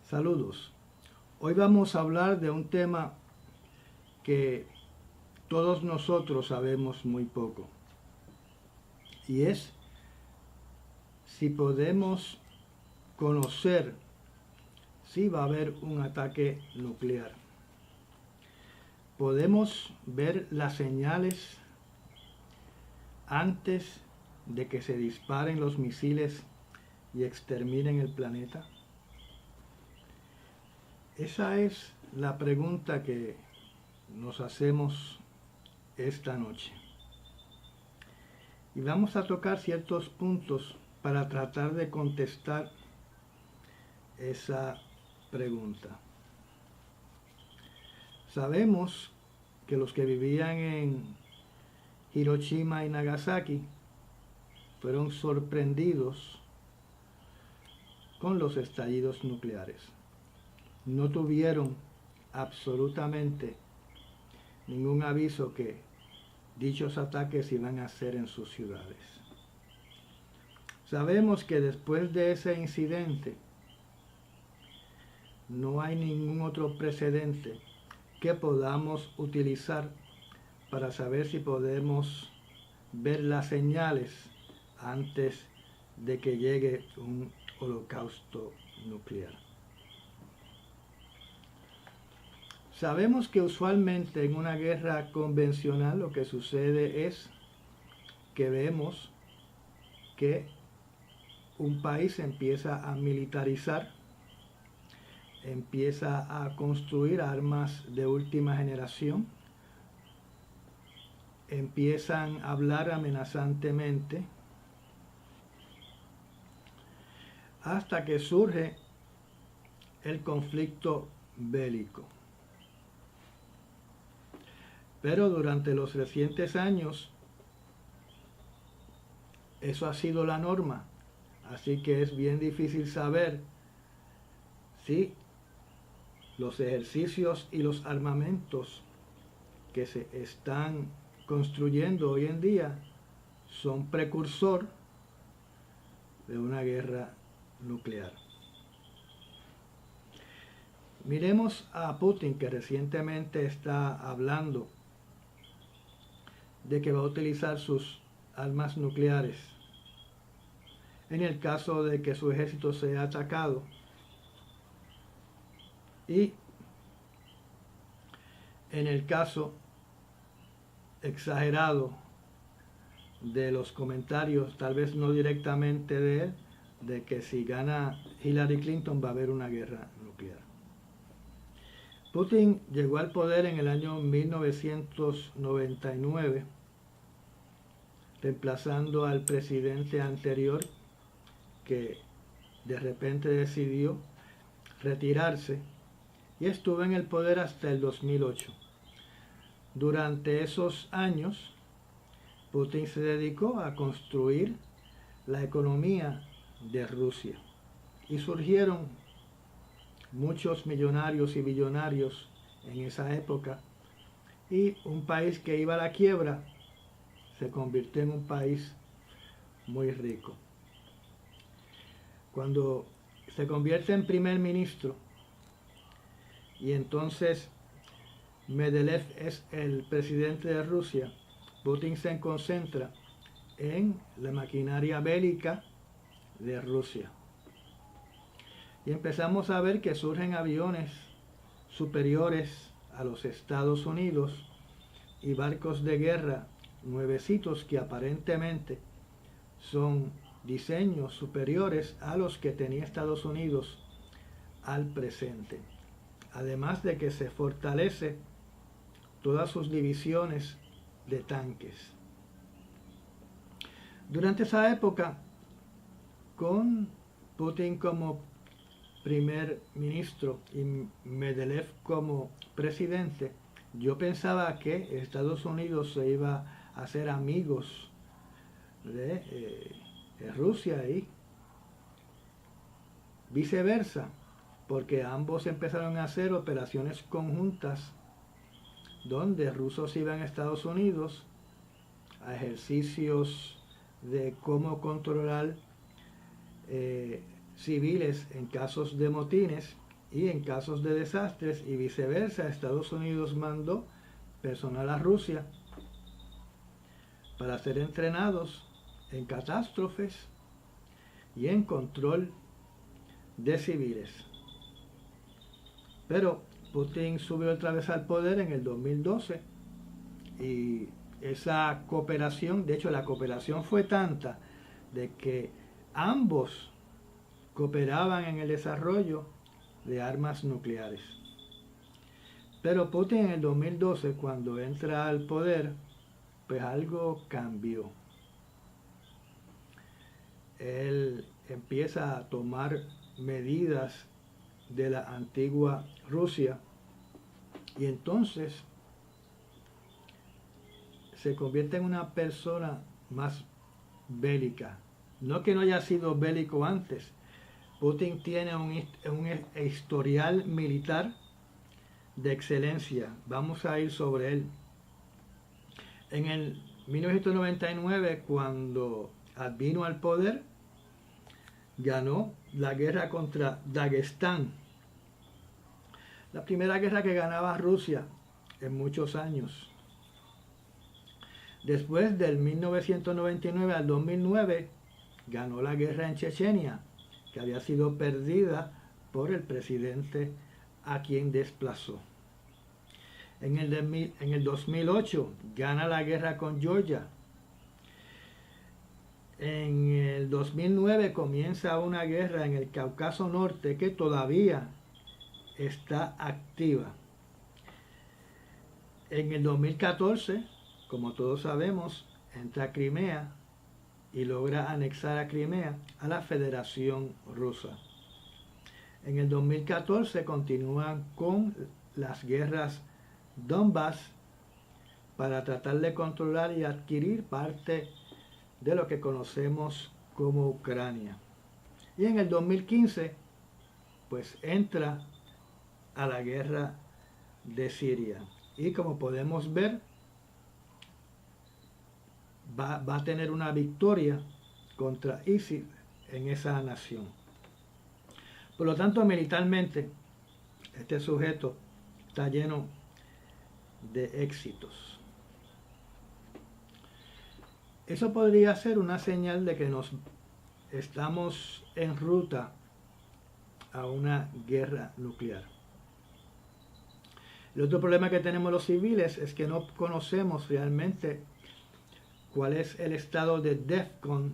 Saludos. Hoy vamos a hablar de un tema que todos nosotros sabemos muy poco. Y es si podemos conocer si va a haber un ataque nuclear. Podemos ver las señales antes de que se disparen los misiles y exterminen el planeta. Esa es la pregunta que nos hacemos esta noche. Y vamos a tocar ciertos puntos para tratar de contestar esa pregunta. Sabemos que los que vivían en Hiroshima y Nagasaki fueron sorprendidos con los estallidos nucleares. No tuvieron absolutamente ningún aviso que dichos ataques iban a ser en sus ciudades. Sabemos que después de ese incidente no hay ningún otro precedente que podamos utilizar para saber si podemos ver las señales antes de que llegue un holocausto nuclear. Sabemos que usualmente en una guerra convencional lo que sucede es que vemos que un país empieza a militarizar, empieza a construir armas de última generación, empiezan a hablar amenazantemente, hasta que surge el conflicto bélico. Pero durante los recientes años, eso ha sido la norma. Así que es bien difícil saber si los ejercicios y los armamentos que se están construyendo hoy en día son precursor de una guerra nuclear. Miremos a Putin, que recientemente está hablando de que va a utilizar sus armas nucleares en el caso de que su ejército sea atacado, y en el caso exagerado de los comentarios, tal vez no directamente de él, de que si gana Hillary Clinton va a haber una guerra nuclear. Putin llegó al poder en el año 1999, reemplazando al presidente anterior, que de repente decidió retirarse, y estuvo en el poder hasta el 2008. Durante esos años, Putin se dedicó a construir la economía de Rusia y surgieron muchos millonarios y billonarios en esa época, y un país que iba a la quiebra se convirtió en un país muy rico. Cuando se convierte en primer ministro y entonces Medvedev es el presidente de Rusia, Putin se concentra en la maquinaria bélica de Rusia. Y empezamos a ver que surgen aviones superiores a los Estados Unidos y barcos de guerra nuevecitos que aparentemente son diseños superiores a los que tenía Estados Unidos al presente. Además de que se fortalece todas sus divisiones de tanques. Durante esa época, con Putin como primer ministro y Medvedev como presidente, yo pensaba que Estados Unidos se iba a hacer amigos de Rusia y viceversa, porque ambos empezaron a hacer operaciones conjuntas donde rusos iban a Estados Unidos a ejercicios de cómo controlar civiles en casos de motines, y en casos de desastres y viceversa, Estados Unidos mandó personal a Rusia para ser entrenados en catástrofes y en control de civiles. Pero Putin subió otra vez al poder en el 2012 y esa cooperación, de hecho la cooperación fue tanta de que ambos cooperaban en el desarrollo de armas nucleares. Pero Putin en el 2012, cuando entra al poder, pues algo cambió. Él empieza a tomar medidas de la antigua Rusia y entonces se convierte en una persona más bélica. No que no haya sido bélico antes. Putin tiene un historial militar de excelencia. Vamos a ir sobre él. En el 1999, cuando vino al poder, ganó la guerra contra Dagestán. La primera guerra que ganaba Rusia en muchos años. Después del 1999 al 2009, ganó la guerra en Chechenia, que había sido perdida por el presidente a quien desplazó. En el 2008 gana la guerra con Georgia. En el 2009 comienza una guerra en el Cáucaso Norte que todavía está activa. En el 2014, como todos sabemos, entra a Crimea y logra anexar a Crimea a la Federación Rusa. En el 2014 continúan con las guerras Donbass para tratar de controlar y adquirir parte de lo que conocemos como Ucrania. Y en el 2015, pues entra a la guerra de Siria. Y como podemos ver, va a tener una victoria contra ISIS en esa nación. Por lo tanto, militarmente, este sujeto está lleno de éxitos. Eso podría ser una señal de que nos estamos en ruta a una guerra nuclear. El otro problema que tenemos los civiles es que no conocemos realmente cuál es el estado de DEFCON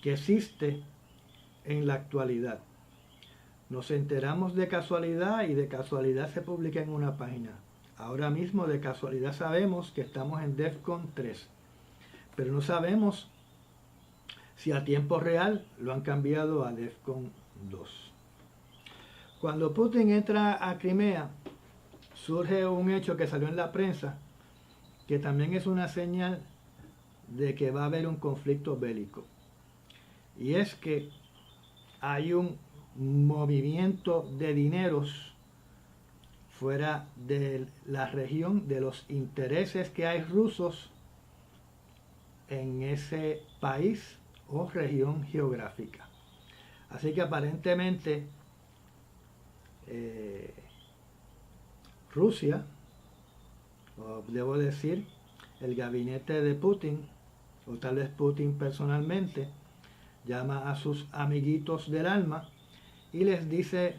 que existe en la actualidad. Nos enteramos de casualidad y de casualidad se publica en una página. Ahora mismo de casualidad sabemos que estamos en DEFCON 3, pero no sabemos si a tiempo real lo han cambiado a DEFCON 2. Cuando Putin entra a Crimea, surge un hecho que salió en la prensa, que también es una señal de que va a haber un conflicto bélico. Y es que hay un movimiento de dineros fuera de la región, de los intereses que hay rusos en ese país o región geográfica. Así que aparentemente Rusia, o debo decir, el gabinete de Putin, o tal vez Putin personalmente, llama a sus amiguitos del alma y les dice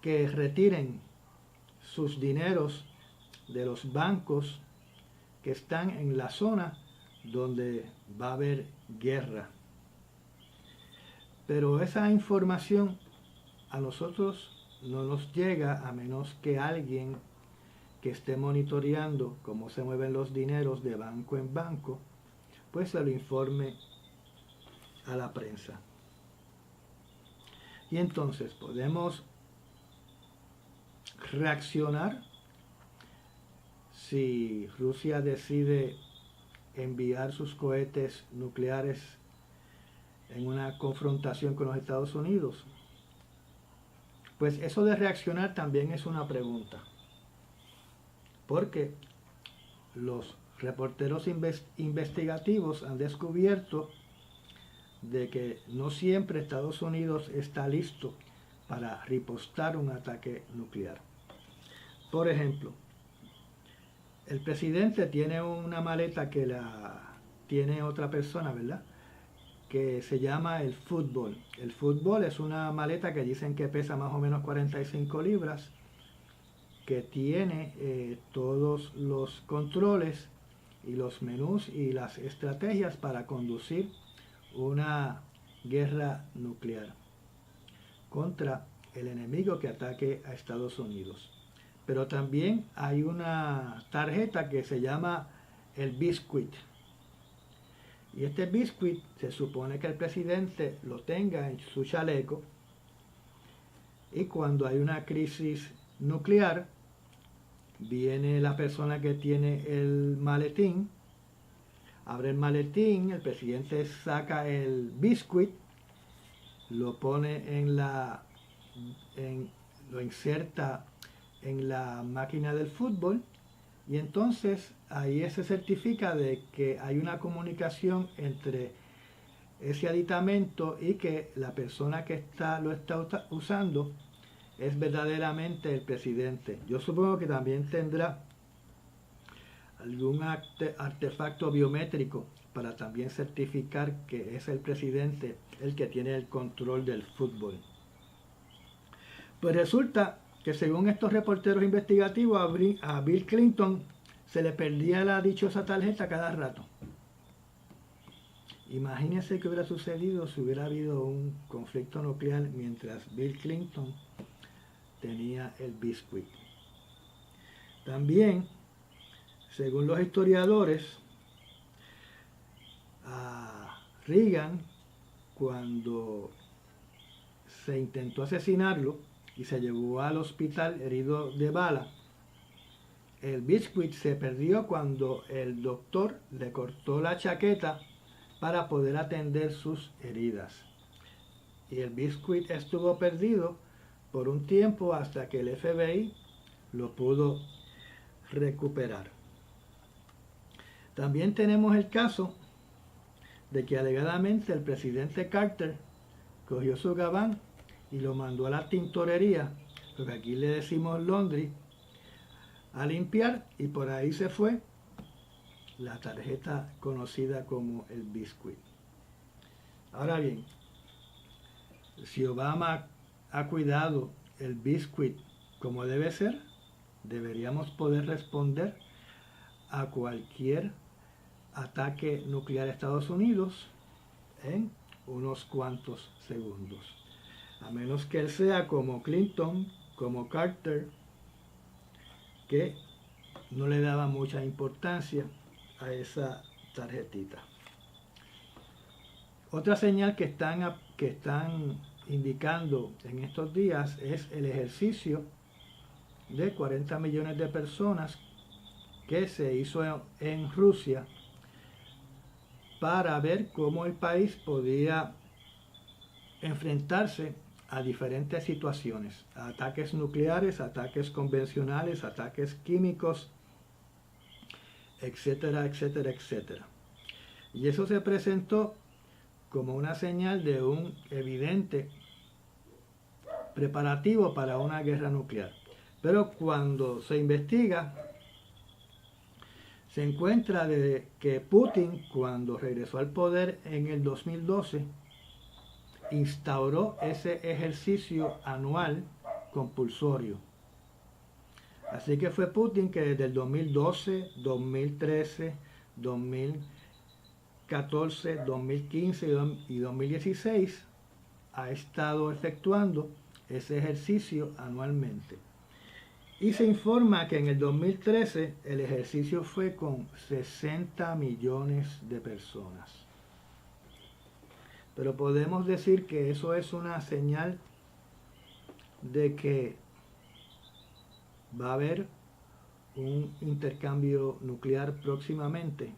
que retiren sus dineros de los bancos que están en la zona donde va a haber guerra. Pero esa información a nosotros no nos llega a menos que alguien que esté monitoreando cómo se mueven los dineros de banco en banco, pues se lo informe a la prensa. Y entonces podemos reaccionar si Rusia decide enviar sus cohetes nucleares en una confrontación con los Estados Unidos. Pues eso de reaccionar también es una pregunta, porque los reporteros investigativos han descubierto de que no siempre Estados Unidos está listo para ripostar un ataque nuclear. Por ejemplo, el presidente tiene una maleta que la tiene otra persona, ¿verdad? Que se llama el fútbol. El fútbol es una maleta que dicen que pesa más o menos 45 libras, que tiene todos los controles y los menús y las estrategias para conducir una guerra nuclear contra el enemigo que ataque a Estados Unidos. Pero también hay una tarjeta que se llama el Biscuit. Y este Biscuit se supone que el presidente lo tenga en su chaleco, y cuando hay una crisis nuclear, viene la persona que tiene el maletín, abre el maletín, el presidente saca el Biscuit, lo pone lo inserta en la máquina del fútbol, y entonces ahí se certifica de que hay una comunicación entre ese aditamento y que la persona que lo está usando es verdaderamente el presidente. Yo supongo que también tendrá algún artefacto biométrico para también certificar que es el presidente el que tiene el control del fútbol. Pues resulta que según estos reporteros investigativos, a Bill Clinton se le perdía la dichosa tarjeta cada rato. Imagínense qué hubiera sucedido si hubiera habido un conflicto nuclear mientras Bill Clinton tenía el Biscuit. También, según los historiadores, a Reagan, cuando se intentó asesinarlo y se llevó al hospital herido de bala, el Biscuit se perdió cuando el doctor le cortó la chaqueta para poder atender sus heridas. Y el Biscuit estuvo perdido por un tiempo hasta que el FBI lo pudo recuperar. También tenemos el caso de que alegadamente el presidente Carter cogió su gabán y lo mandó a la tintorería, lo que aquí le decimos laundry, a limpiar, y por ahí se fue la tarjeta conocida como el Biscuit. Ahora bien, si Obama ha cuidado el Biscuit como debe ser, deberíamos poder responder a cualquier ataque nuclear a Estados Unidos en unos cuantos segundos. A menos que él sea como Clinton, como Carter, que no le daba mucha importancia a esa tarjetita. Otra señal que están indicando en estos días es el ejercicio de 40 millones de personas que se hizo en Rusia para ver cómo el país podía enfrentarse a diferentes situaciones, a ataques nucleares, ataques convencionales, ataques químicos, etcétera, etcétera, etcétera. Y eso se presentó como una señal de un evidente preparativo para una guerra nuclear. Pero cuando se investiga, se encuentra de que Putin, cuando regresó al poder en el 2012, instauró ese ejercicio anual compulsorio. Así que fue Putin que desde el 2012, 2013, 2014, 2015 y 2016 ha estado efectuando ese ejercicio anualmente. Y se informa que en el 2013 el ejercicio fue con 60 millones de personas. Pero podemos decir que eso es una señal de que va a haber un intercambio nuclear próximamente.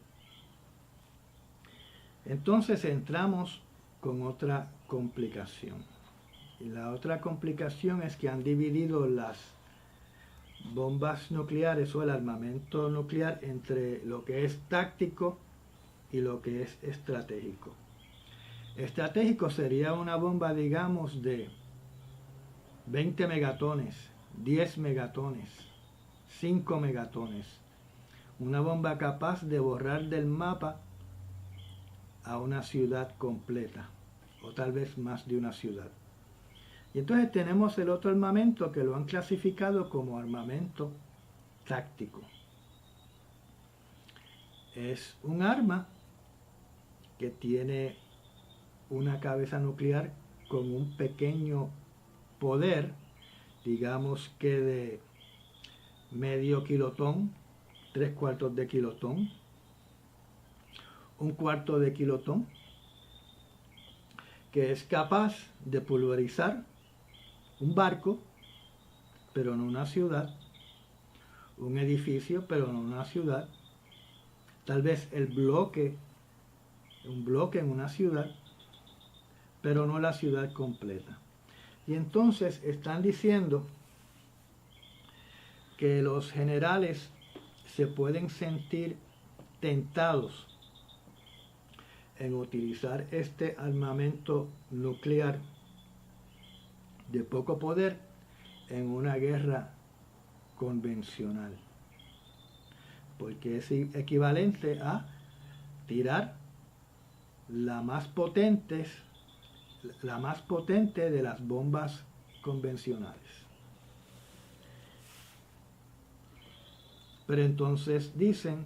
Entonces entramos con otra complicación. Y la otra complicación es que han dividido las bombas nucleares o el armamento nuclear entre lo que es táctico y lo que es estratégico. Estratégico sería una bomba, digamos, de 20 megatones, 10 megatones, 5 megatones. Una bomba capaz de borrar del mapa a una ciudad completa, o tal vez más de una ciudad. Y entonces tenemos el otro armamento que lo han clasificado como armamento táctico. Es un arma que tiene una cabeza nuclear con un pequeño poder, digamos que de medio kilotón, 3/4 de kilotón, 1/4 de kilotón, que es capaz de pulverizar un barco, pero no una ciudad, un edificio, pero no una ciudad, tal vez un bloque en una ciudad, pero no la ciudad completa. Y entonces están diciendo que los generales se pueden sentir tentados en utilizar este armamento nuclear de poco poder en una guerra convencional, porque es equivalente a tirar la más potente de las bombas convencionales. Pero entonces dicen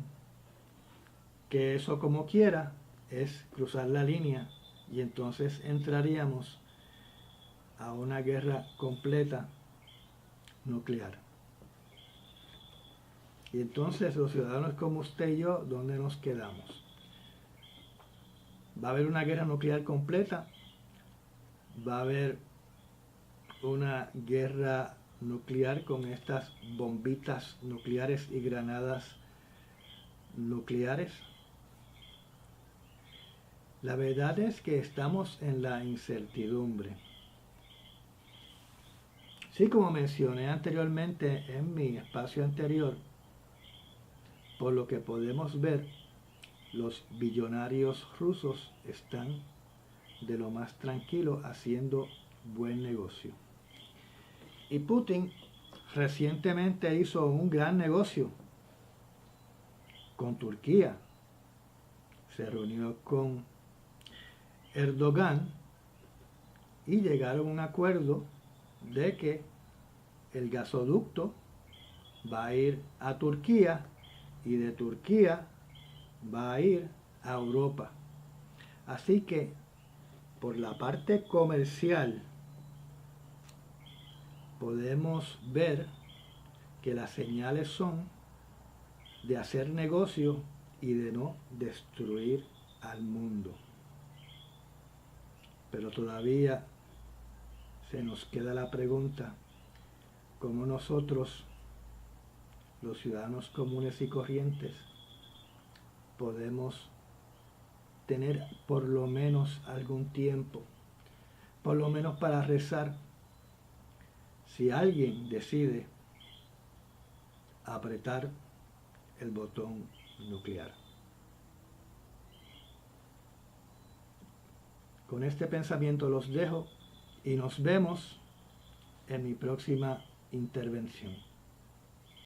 que eso como quiera es cruzar la línea y entonces entraríamos a una guerra completa nuclear. Y entonces los ciudadanos como usted y yo, ¿dónde nos quedamos? ¿Va a haber una guerra nuclear completa? ¿Va a haber una guerra nuclear con estas bombitas nucleares y granadas nucleares? La verdad es que estamos en la incertidumbre. Sí, como mencioné anteriormente en mi espacio anterior, por lo que podemos ver, los billonarios rusos están de lo más tranquilo haciendo buen negocio. Y Putin recientemente hizo un gran negocio con Turquía. Se reunió con Erdogan y llegaron a un acuerdo de que el gasoducto va a ir a Turquía y de Turquía va a ir a Europa. Así que por la parte comercial podemos ver que las señales son de hacer negocio y de no destruir al mundo. Pero todavía se nos queda la pregunta, ¿cómo nosotros, los ciudadanos comunes y corrientes, podemos tener por lo menos algún tiempo, por lo menos para rezar, si alguien decide apretar el botón nuclear? Con este pensamiento los dejo y nos vemos en mi próxima intervención.